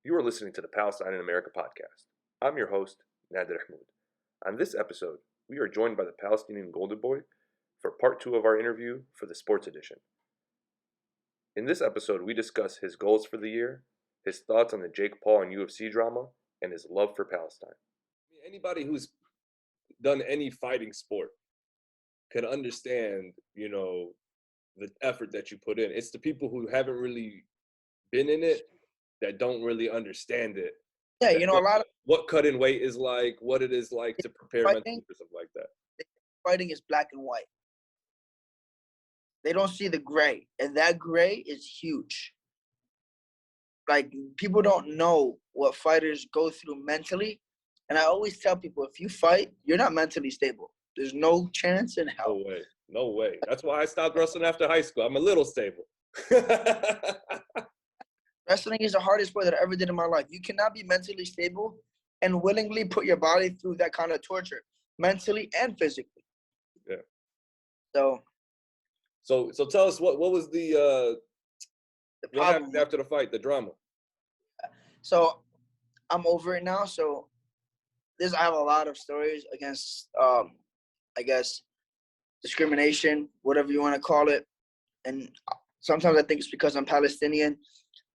You are listening to the Palestine in America podcast. I'm your host, Nader Ahmad. On this episode, we are joined by the Palestinian Golden Boy for part 2 of our interview for the Sports Edition. In this episode, we discuss his goals for the year, his thoughts on the Jake Paul and UFC drama, and his love for Palestine. Anybody who's done any fighting sport can understand, the effort that you put in. It's the people who haven't really been in it that don't really understand it. Yeah, a lot of What cutting weight is like, what it is like to prepare mentally fighting, for something like that. fighting is black and white. They don't see the gray, and that gray is huge. Like, people don't know what fighters go through mentally. And I always tell people, if you fight, you're not mentally stable. There's no chance in hell. No way. That's why I stopped wrestling after high school. I'm a little stable. Wrestling is the hardest sport that I ever did in my life. You cannot be mentally stable and willingly put your body through that kind of torture, mentally and physically. Yeah. So tell us what was what problem happened after the fight, the drama? So I'm over it now. So I have a lot of stories against, I guess, discrimination, whatever you want to call it. And sometimes I think it's because I'm Palestinian.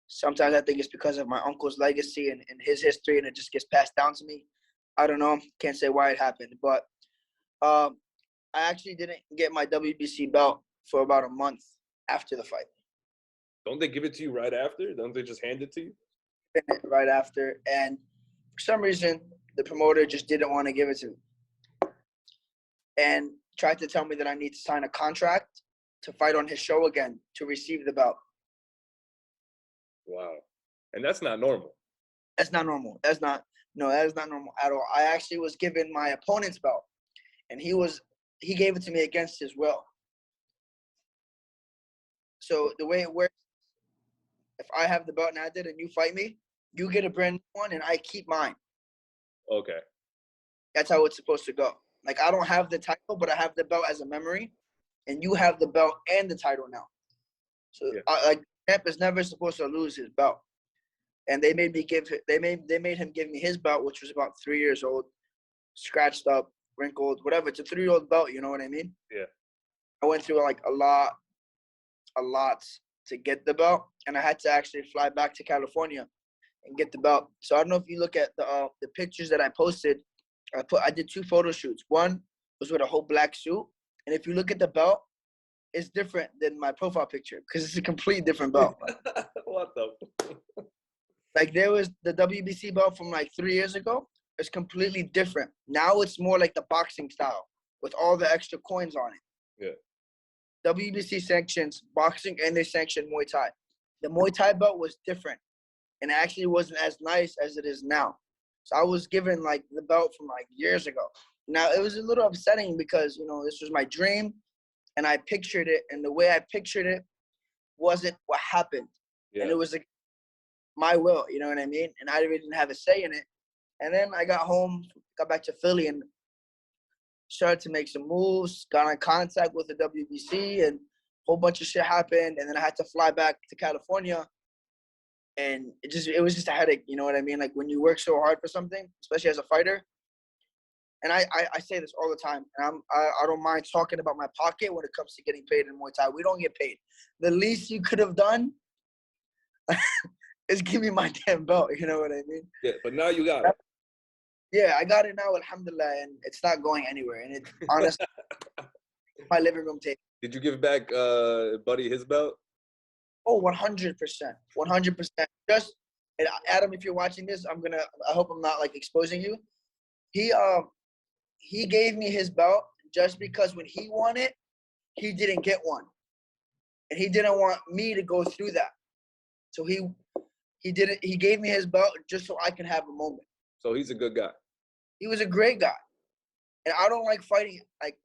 Sometimes I think it's because of my uncle's legacy and his history, and it just gets passed down to me. I don't know. Can't say why it happened. But I actually didn't get my WBC belt for about a month after the fight. Don't they give it to you right after? Don't they just hand it to you? Right after. And for some reason, the promoter just didn't want to give it to me. And tried to tell me that I need to sign a contract to fight on his show again to receive the belt. Wow. And that's not normal. That's not normal. That is not normal at all. I actually was given my opponent's belt, and he gave it to me against his will. So the way it works, if I have the belt and I did, and you fight me, you get a brand new one, and I keep mine. Okay. That's how it's supposed to go. Like, I don't have the title, but I have the belt as a memory, and you have the belt and the title now. So, yeah. Champ is never supposed to lose his belt, and they made him give me his belt, which was about 3 years old, scratched up, wrinkled, whatever. It's a 3-year-old belt. You know what I mean? Yeah. I went through like a lot to get the belt, and I had to actually fly back to California and get the belt. So I don't know if you look at the pictures that I posted. I did 2 photo shoots. One was with a whole black suit, and if you look at the belt, it's different than my profile picture because it's a completely different belt. What the? Like, there was the WBC belt from like 3 years ago. It's completely different. Now it's more like the boxing style with all the extra coins on it. Yeah. WBC sanctions boxing and they sanction Muay Thai. The Muay Thai belt was different and actually wasn't as nice as it is now. So I was given like the belt from like years ago. Now it was a little upsetting because, this was my dream and I pictured it, and the way I pictured it wasn't what happened. Yeah. And it was like my will, you know what I mean? And I really didn't have a say in it. And then I got back to Philly and started to make some moves, got in contact with the WBC, and a whole bunch of shit happened. And then I had to fly back to California. And it was just a headache, you know what I mean? Like, when you work so hard for something, especially as a fighter, and I say this all the time, and I don't mind talking about my pocket when it comes to getting paid in Muay Thai. We don't get paid. The least you could have done is give me my damn belt, you know what I mean? Yeah, but now you got it. Yeah, I got it now, alhamdulillah, and it's not going anywhere. And it's honestly my living room table. Did you give back Buddy his belt? Oh, 100%. 100%. Just, and Adam, if you're watching this, I hope I'm not like exposing you. He gave me his belt just because when he won it, he didn't get one. And he didn't want me to go through that. So he gave me his belt just so I can have a moment. So he's a good guy. He was a great guy. And I don't like fighting, like,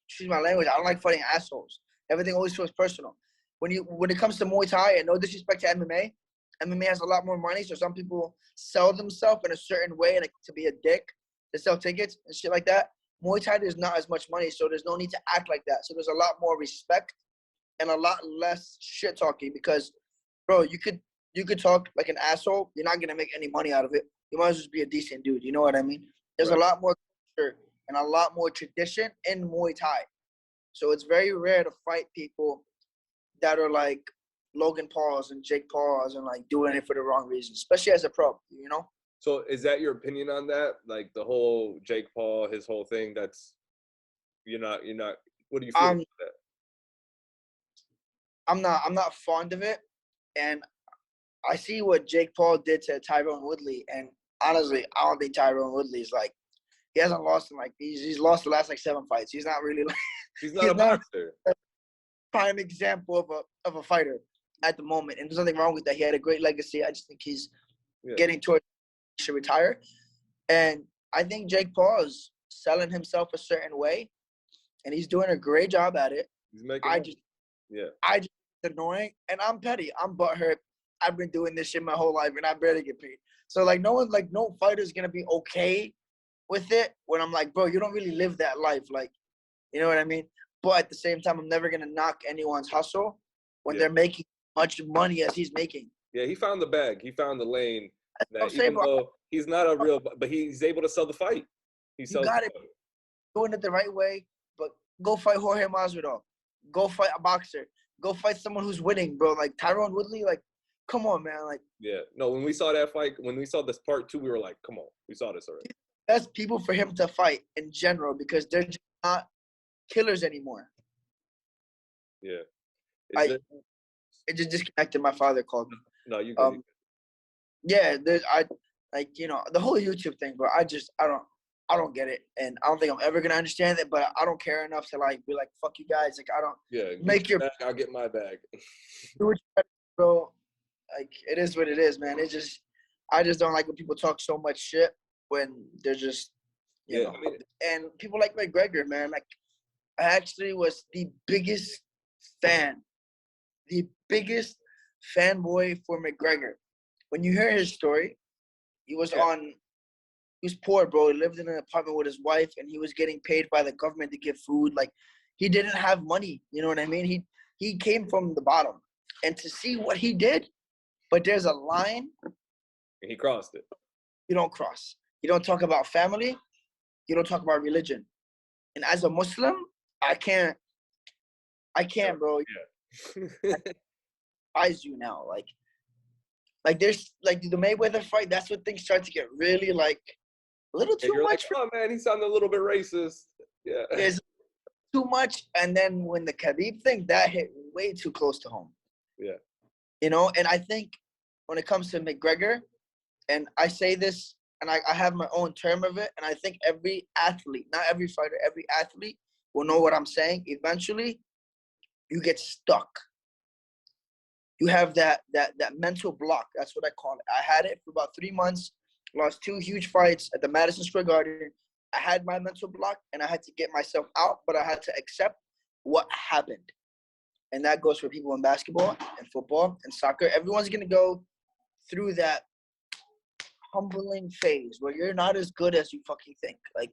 excuse my language, I don't like fighting assholes. Everything always feels personal. When it comes to Muay Thai, and no disrespect to MMA, MMA has a lot more money, so some people sell themselves in a certain way, like, to be a dick, to sell tickets and shit like that. Muay Thai, there's not as much money, so there's no need to act like that. So there's a lot more respect and a lot less shit talking because, bro, you could you could talk like an asshole. You're not gonna make any money out of it. You might as well just be a decent dude. You know what I mean? There's a lot more culture and a lot more tradition in Muay Thai. So it's very rare to fight people that are like Logan Pauls and Jake Pauls and like doing it for the wrong reasons, especially as a pro, you know? So is that your opinion on that? Like the whole Jake Paul, his whole thing, that's you're not what do you feel about that? I'm not fond of it. And I see what Jake Paul did to Tyrone Woodley, and honestly, I don't think Tyrone Woodley's like he hasn't lost in like he's lost the last like 7 fights. He's not really like He's not he's a not boxer. a prime example of a fighter at the moment. And there's nothing wrong with that. He had a great legacy. I just think he's getting towards he should retire. And I think Jake Paul is selling himself a certain way, and he's doing a great job at it. He's making I just annoying, and I'm petty. I'm butthurt. I've been doing this shit my whole life, and I barely get paid. So like, no fighter's gonna be okay with it when I'm like, bro, you don't really live that life, like, you know what I mean? But at the same time, I'm never gonna knock anyone's hustle when they're making much money as he's making. Yeah, he found the bag. He found the lane. That Say, even bro, though he's not a real, but he's able to sell the fight. He sells. You got it, doing it the right way. But go fight Jorge Masvidal. Go fight a boxer. Go fight someone who's winning, bro. Like Tyrone Woodley, like, come on, man. Like, yeah, no. When we saw that fight, when we saw this part 2, we were like, come on, we saw this already. That's people for him to fight in general because they're just not killers anymore. Yeah. It just disconnected. My father called me. No, you good. Yeah, I like, you know, the whole YouTube thing, bro. I don't get it, and I don't think I'm ever gonna understand it. But I don't care enough to like be like, fuck you guys. Like, I don't. Yeah, make your bag, I'll get my bag. Do what you bro. Like, it is what it is, man. I just don't like when people talk so much shit when they're just, you know. I mean, and people like McGregor, man. Like, I actually was the biggest fanboy for McGregor. When you hear his story, he was poor, bro. He lived in an apartment with his wife, and he was getting paid by the government to give food. Like, he didn't have money. You know what I mean? He came from the bottom. And to see what he did, but there's a line. He crossed it. You don't cross. You don't talk about family. You don't talk about religion. And as a Muslim, I can't, bro. Yeah. I despise you now. Like there's like the Mayweather fight. That's when things start to get really like a little too much. Like, oh man, he sounded a little bit racist. Yeah, there's too much. And then when the Khabib thing, that hit way too close to home. Yeah, you know. And I think when it comes to McGregor, and I say this, and I have my own term of it, and I think every athlete, not every fighter, every athlete will know what I'm saying. Eventually, you get stuck. You have that mental block. That's what I call it. I had it for about 3 months. Lost 2 huge fights at the Madison Square Garden. I had my mental block, and I had to get myself out, but I had to accept what happened. And that goes for people in basketball and football and soccer. Everyone's going to go through that humbling phase where you're not as good as you fucking think. Like,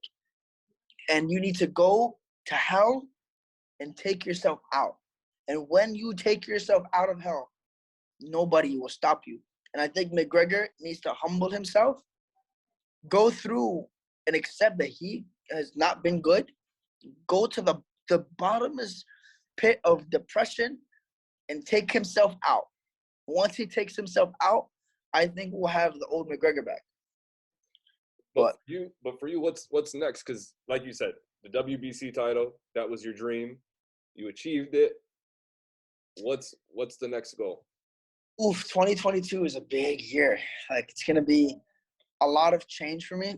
and you need to go to hell and take yourself out. And when you take yourself out of hell, nobody will stop you. And I think McGregor needs to humble himself, go through and accept that he has not been good, go to the bottomless pit of depression and take himself out. Once he takes himself out, I think we'll have the old McGregor back. But for you, what's next? Because like you said, the WBC title, that was your dream. You achieved it. What's the next goal? 2022 is a big year. Like, it's gonna be a lot of change for me.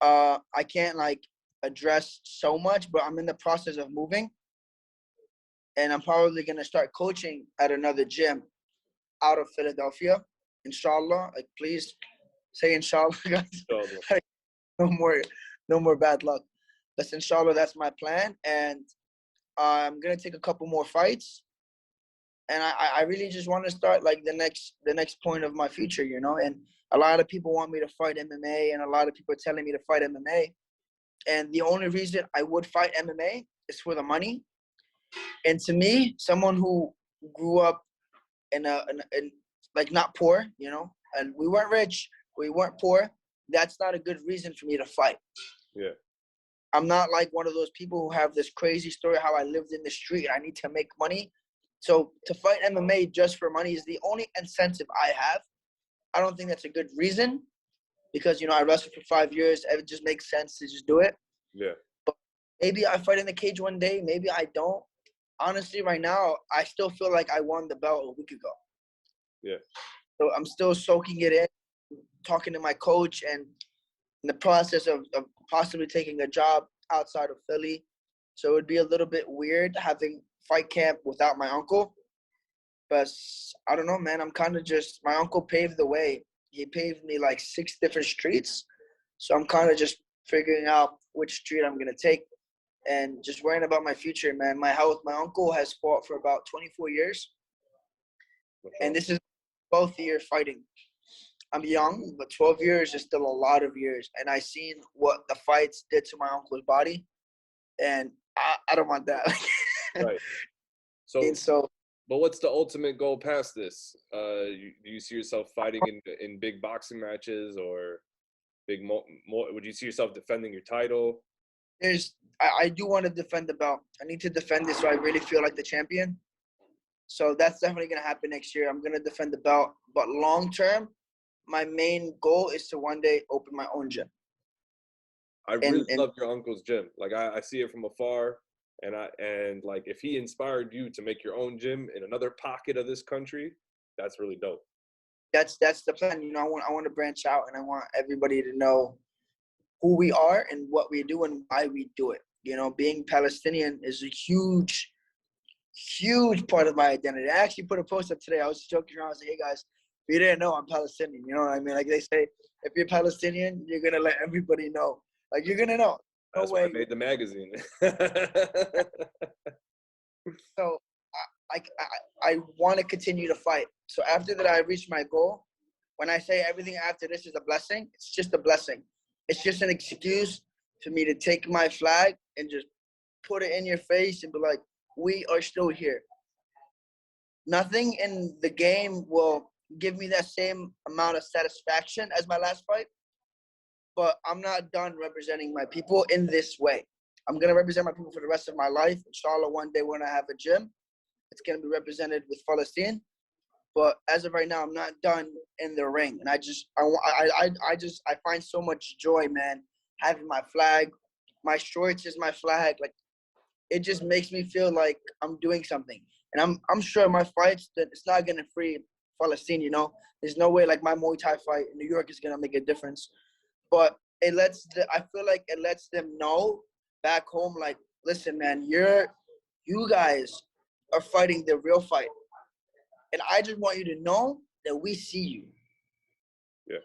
I can't like address so much, but I'm in the process of moving, and I'm probably gonna start coaching at another gym out of Philadelphia. Inshallah. Like, please say inshallah, guys. Inshallah. No more bad luck. But inshallah, that's my plan, and I'm gonna take a couple more fights. And I really just want to start like the next point of my future, you know. And a lot of people want me to fight MMA, and a lot of people are telling me to fight MMA. And the only reason I would fight MMA is for the money. And to me, someone who grew up in like not poor, you know, and we weren't rich, we weren't poor. That's not a good reason for me to fight. Yeah. I'm not like one of those people who have this crazy story how I lived in the street and I need to make money. So to fight MMA just for money is the only incentive I have. I don't think that's a good reason because, you know, I wrestled for 5 years. It just makes sense to just do it. Yeah. But maybe I fight in the cage one day. Maybe I don't. Honestly, right now, I still feel like I won the belt a week ago. Yeah. So I'm still soaking it in, talking to my coach, and in the process of possibly taking a job outside of Philly. So it would be a little bit weird having fight camp without my uncle. But I don't know, man. I'm kind of just, my uncle paved the way. He paved me like 6 different streets. So I'm kind of just figuring out which street I'm going to take and just worrying about my future, man. My health, my uncle has fought for about 24 years. And this is 12th year fighting. I'm young, but 12 years is still a lot of years. And I seen what the fights did to my uncle's body. And I don't want that. Right. And so, but what's the ultimate goal past this? Do you see yourself fighting in big boxing matches or big would you see yourself defending your title? I do want to defend the belt. I need to defend it so I really feel like the champion. So that's definitely going to happen next year. I'm going to defend the belt. But long term, my main goal is to one day open my own gym. I really love your uncle's gym. Like I see it from afar, and like if he inspired you to make your own gym in another pocket of this country, that's really dope. That's the plan. You know, I want to branch out, and I want everybody to know who we are and what we do and why we do it. You know, being Palestinian is a huge part of my identity. I actually put a post up today. I was joking around. I was like, hey guys, if you didn't know, I'm Palestinian. You know what I mean? Like they say, if you're Palestinian, you're going to let everybody know. Like you're going to know. No That's way. Why I made the magazine. So I want to continue to fight. So after that, I reach my goal. When I say everything after this is a blessing, it's just a blessing. It's just an excuse for me to take my flag and just put it in your face and be like, we are still here. Nothing in the game will give me that same amount of satisfaction as my last fight, but I'm not done representing my people in this way. I'm going to represent my people for the rest of my life. Inshallah, one day when I have a gym, it's going to be represented with Palestine. But as of right now, I'm not done in the ring. And I find so much joy, man, having my flag. My shorts is my flag. Like, it just makes me feel like I'm doing something. And I'm sure my fights, that it's not going to free Palestine, you know. There's no way like my Muay Thai fight in New York is going to make a difference. But I feel like it lets them know back home, like, listen, man, you guys are fighting the real fight. And I just want you to know that we see you. Yeah.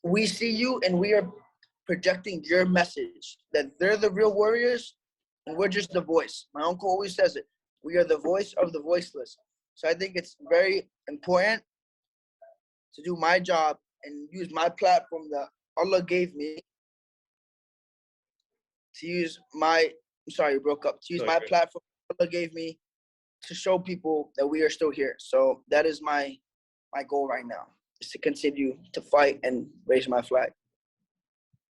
We see you, and we are projecting your message that they're the real warriors and we're just the voice. My uncle always says it. We are the voice of the voiceless. So I think it's very important to do my job and use my platform that Allah gave me to use my, I'm sorry, you broke up. To use my platform Allah gave me to show people that we are still here. So that is my goal right now, is to continue to fight and raise my flag.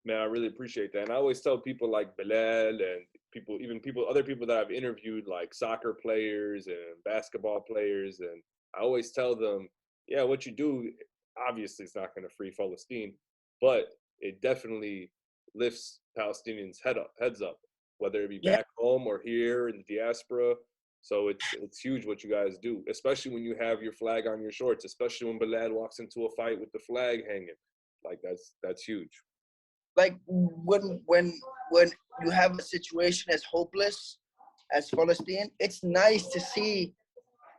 Man, I really appreciate that. And I always tell people like Bilal and other people that I've interviewed, like soccer players and basketball players, and I always tell them, yeah, what you do, obviously it's not going to free Palestine, but it definitely lifts Palestinians' heads up, whether it be back home or here in the diaspora. So it's huge what you guys do, especially when you have your flag on your shorts, especially when Bilal walks into a fight with the flag hanging. Like that's huge. Like when you have a situation as hopeless as Palestine, it's nice to see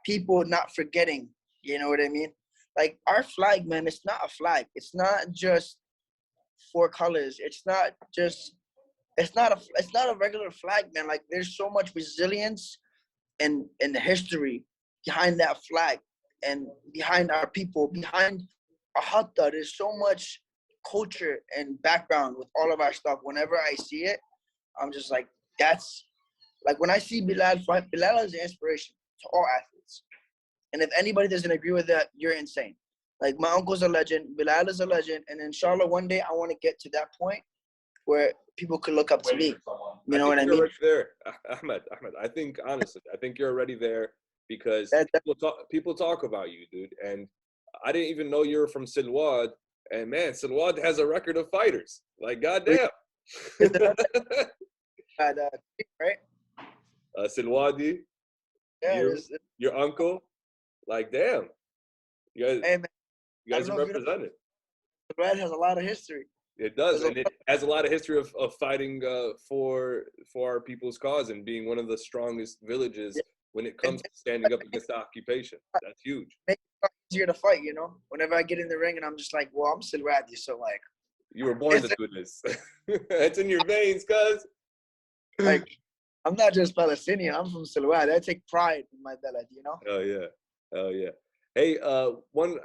people not forgetting. You know what I mean? Like our flag, man, it's not a flag. It's not just 4 colors. It's not a regular flag, man. Like there's so much resilience and the history behind that flag and behind our people, behind our hatta. There's so much culture and background with all of our stuff. Whenever I see it, I'm just like, that's like when I see Bilal fight, Bilal is an inspiration to all athletes. And if anybody doesn't agree with that, you're insane. Like my uncle's a legend, Bilal is a legend, and inshallah one day I want to get to that point where people could look up to me. You know what I you're mean? already there, Ahmed. I think honestly, I think you're already there because That people talk about you, dude. And I didn't even know you were from Silwad. And man, Silwad has a record of fighters. Like goddamn. right? Silwadi, Yeah, your uncle, like damn, you guys, hey man, you I guys don't are know if you know, represented. Red has a lot of history. It does, There's a and it has a lot of history of fighting for our people's cause and being one of the strongest villages when it and comes to standing up against the occupation. That's huge. make it easier to fight. You know, whenever I get in the ring and I'm just like, well, I'm still Raddy, so like, You were born to do this. It's in your veins, cuz. like I'm not just Palestinian. I'm from Silwad. I take pride in my belly. You know. Oh yeah, oh yeah. Hey, one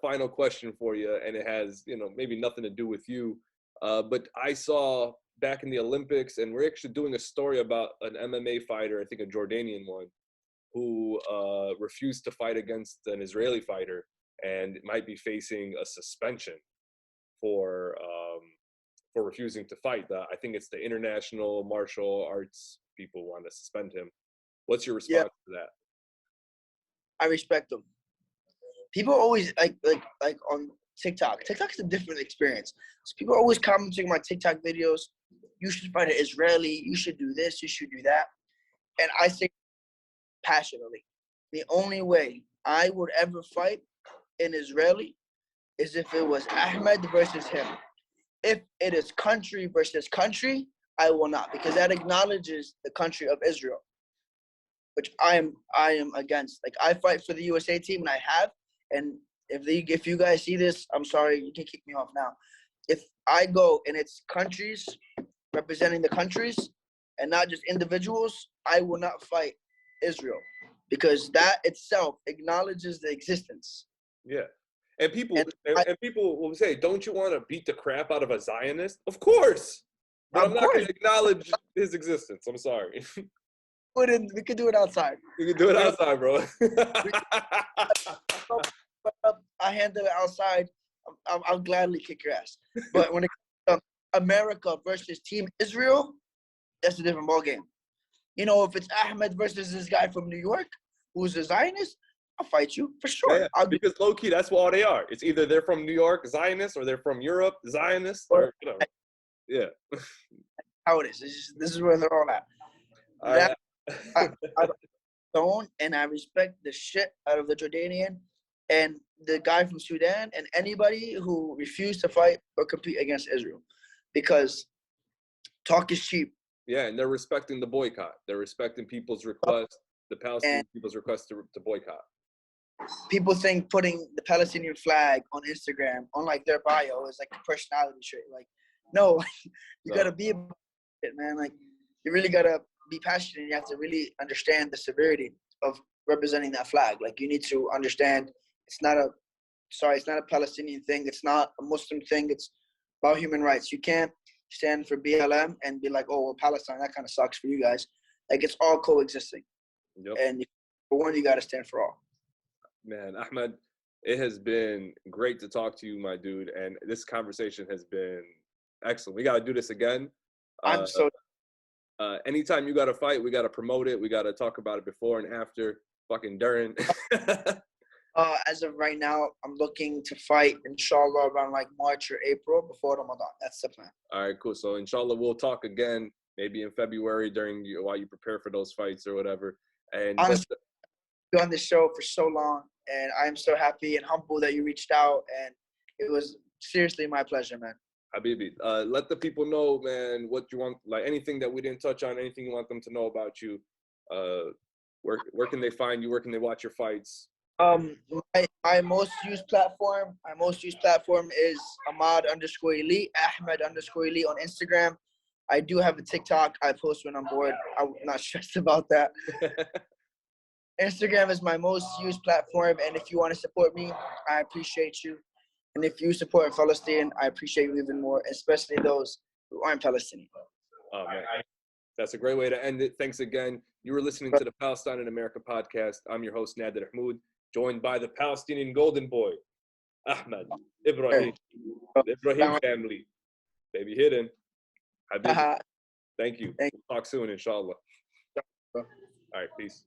final question for you, and it has maybe nothing to do with you, but I saw back in the Olympics, and we're actually doing a story about an MMA fighter, I think a Jordanian one, who refused to fight against an Israeli fighter, and might be facing a suspension for refusing to fight. I think it's the International Martial Arts people want to suspend him. What's your Yeah, response to that? I respect them. People always like on TikTok. TikTok's a different experience. So people are always commenting my TikTok videos. You should fight an Israeli. You should do this. You should do that. And I say passionately, the only way I would ever fight an Israeli is if it was Ahmed versus him. If it is country versus country, I will not, because that acknowledges the country of Israel, which I am against. Like I fight for the USA team, and I have. And if you guys see this, I'm sorry, you can kick me off now. If I go and it's countries representing the countries and not just individuals, I will not fight Israel, because that itself acknowledges the existence. Yeah. And people And I, and people will say, "Don't you want to beat the crap out of a Zionist?" Of course, but I'm of not going course, to acknowledge his existence. I'm sorry. we could do it outside. You can do it But outside, bro. I handle it outside. I'll gladly kick your ass. But when it comes to America versus Team Israel, that's a different ballgame. You know, if it's Ahmed versus this guy from New York who's a Zionist, I'll fight you for sure. Yeah, because low key, that's what all they are. It's either they're from New York, Zionists, or they're from Europe, Zionists, or yeah. How it is. This is where they're all at. All That right. I don't, and I respect the shit out of the Jordanian and the guy from Sudan and anybody who refused to fight or compete against Israel, because talk is cheap. Yeah, and they're respecting the boycott. They're respecting people's request, the Palestinian And people's request to boycott. people think putting the Palestinian flag on Instagram on like their bio is like a personality trait. Like, no, you gotta be about it, man. Like, you really gotta be passionate. You have to really understand the severity of representing that flag. Like, you need to understand it's not a Palestinian thing. It's not a Muslim thing. It's about human rights. You can't stand for BLM and be like, oh, well, Palestine, that kind of sucks for you guys. Like, it's all coexisting. Yep. And for one, you got to stand for all. Man, Ahmed, it has been great to talk to you, my dude. And this conversation has been excellent. We got to do this again. I'm so. Anytime you got to fight, we got to promote it. We got to talk about it before and after, fucking during. As of right now, I'm looking to fight, inshallah, around like March or April before Ramadan. That's the plan. All right, cool. So inshallah, we'll talk again, maybe in February while you prepare for those fights or whatever. And Honestly, been on this show for so long, and I'm so happy and humble that you reached out, and it was seriously my pleasure, man. Habibi, let the people know, man, what you want, like anything that we didn't touch on, anything you want them to know about you. Where can they find you? Where can they watch your fights? My most used platform is Ahmad_Elite, Ahmed_Elite on Instagram. I do have a TikTok. I post when I'm bored. I'm not stressed about that. Instagram is my most used platform, and if you want to support me, I appreciate you. And if you support Palestine, I appreciate you even more, especially those who aren't Palestinian. Oh, man. That's a great way to end it. Thanks again. You were listening to the Palestine in America podcast. I'm your host, Nader Ahmoud, joined by the Palestinian Golden Boy, Ahmad Ibrahim, the Ibrahim family. Baby hidden. Habibi. Thank you. Thank We'll talk soon, inshallah. you. All right, peace.